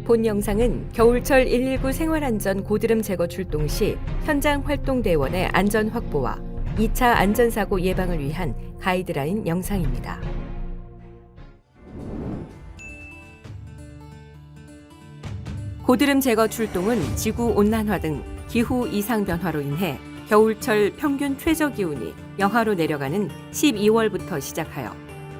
본 영상은 겨울철 119 생활안전 고드름 제거 출동 시 현장 활동대원의 안전 확보와 2차 안전사고 예방을 위한 가이드라인 영상입니다. 고드름 제거 출동은 지구온난화 등 기후 이상 변화로 인해 겨울철 평균 최저 기온이 영하로 내려가는 12월부터 시작하여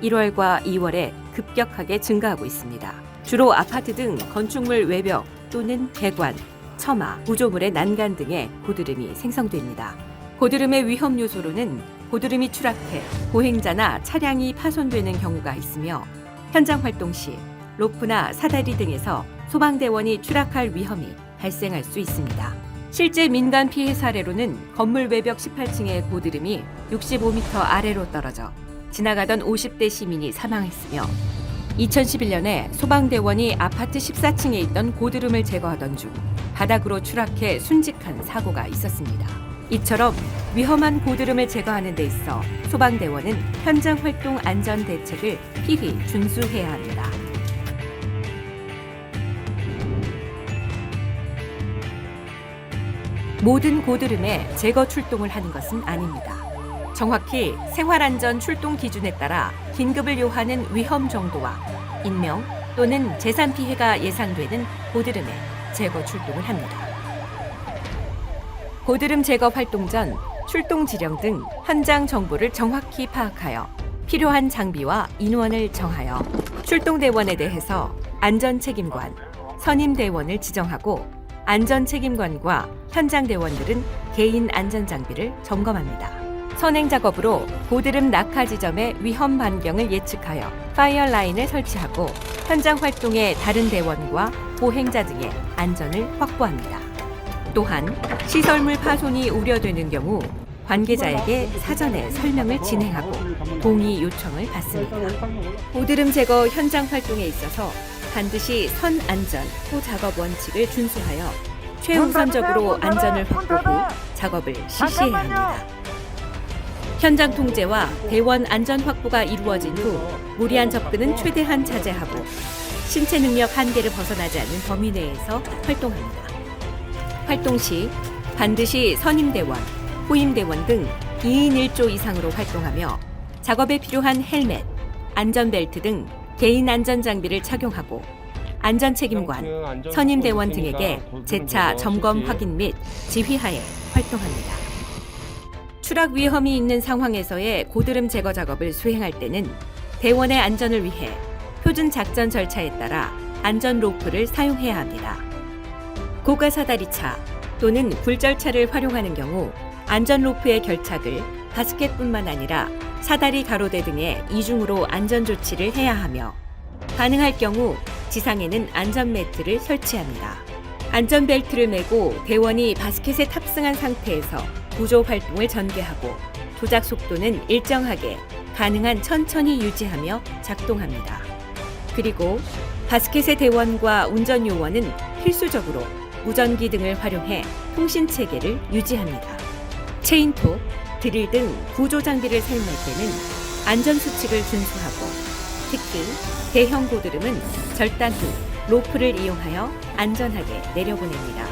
1월과 2월에 급격하게 증가하고 있습니다. 주로 아파트 등 건축물 외벽 또는 배관, 처마, 구조물의 난간 등의 고드름이 생성됩니다. 고드름의 위험 요소로는 고드름이 추락해 보행자나 차량이 파손되는 경우가 있으며 현장 활동 시 로프나 사다리 등에서 소방대원이 추락할 위험이 발생할 수 있습니다. 실제 민간 피해 사례로는 건물 외벽 18층의 고드름이 65m 아래로 떨어져 지나가던 50대 시민이 사망했으며 2011년에 소방대원이 아파트 14층에 있던 고드름을 제거하던 중 바닥으로 추락해 순직한 사고가 있었습니다. 이처럼 위험한 고드름을 제거하는 데 있어 소방대원은 현장 활동 안전 대책을 필히 준수해야 합니다. 모든 고드름에 제거 출동을 하는 것은 아닙니다. 정확히 생활안전 출동 기준에 따라 긴급을 요하는 위험 정도와 인명 또는 재산 피해가 예상되는 고드름에 제거 출동을 합니다. 고드름 제거 활동 전 출동 지령 등 현장 정보를 정확히 파악하여 필요한 장비와 인원을 정하여 출동대원에 대해서 안전책임관, 선임대원을 지정하고 안전책임관과 현장대원들은 개인 안전장비를 점검합니다. 선행작업으로 고드름 낙하 지점의 위험 반경을 예측하여 파이어 라인을 설치하고 현장 활동의 다른 대원과 보행자 등의 안전을 확보합니다. 또한 시설물 파손이 우려되는 경우 관계자에게 사전에 설명을 진행하고 동의 요청을 받습니다. 고드름 제거 현장 활동에 있어서 반드시 선안전, 후작업 원칙을 준수하여 최우선적으로 안전을 확보 후 작업을 실시해야 합니다. 현장 통제와 대원 안전 확보가 이루어진 후 무리한 접근은 최대한 자제하고 신체 능력 한계를 벗어나지 않는 범위 내에서 활동합니다. 활동 시 반드시 선임대원, 후임대원 등 2인 1조 이상으로 활동하며 작업에 필요한 헬멧, 안전벨트 등 개인 안전장비를 착용하고 안전책임관, 선임대원 등에게 재차 점검 확인 및 지휘하에 활동합니다. 추락 위험이 있는 상황에서의 고드름 제거 작업을 수행할 때는 대원의 안전을 위해 표준 작전 절차에 따라 안전 로프를 사용해야 합니다. 고가 사다리차 또는 굴절차를 활용하는 경우 안전 로프의 결착을 바스켓뿐만 아니라 사다리 가로대 등의 이중으로 안전 조치를 해야 하며 가능할 경우 지상에는 안전 매트를 설치합니다. 안전벨트를 매고 대원이 바스켓에 탑승한 상태에서 구조 활동을 전개하고 조작 속도는 일정하게 가능한 천천히 유지하며 작동합니다. 그리고 바스켓의 대원과 운전 요원은 필수적으로 무전기 등을 활용해 통신 체계를 유지합니다. 체인톱, 드릴 등 구조 장비를 사용할 때는 안전 수칙을 준수하고 특히 대형 고드름은 절단 후 로프를 이용하여 안전하게 내려보냅니다.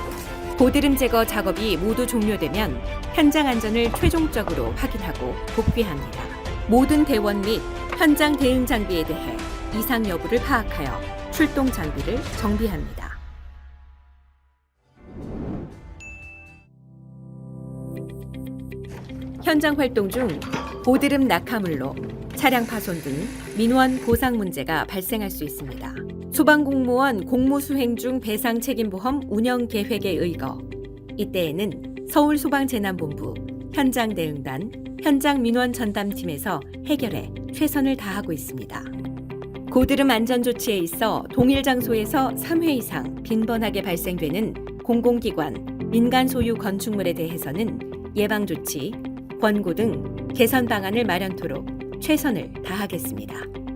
고드름 제거 작업이 모두 종료되면 현장 안전을 최종적으로 확인하고 복귀합니다. 모든 대원 및 현장 대응 장비에 대해 이상 여부를 파악하여 출동 장비를 정비합니다. 현장 활동 중 고드름 낙하물로 차량 파손 등 민원 보상 문제가 발생할 수 있습니다. 소방공무원 공무수행 중 배상책임보험 운영 계획에 의거 이때에는 서울소방재난본부 현장대응단, 현장민원 전담팀에서 해결에 최선을 다하고 있습니다. 고드름 안전조치에 있어 동일 장소에서 3회 이상 빈번하게 발생되는 공공기관, 민간 소유 건축물에 대해서는 예방조치, 권고 등 개선 방안을 마련토록 최선을 다하겠습니다.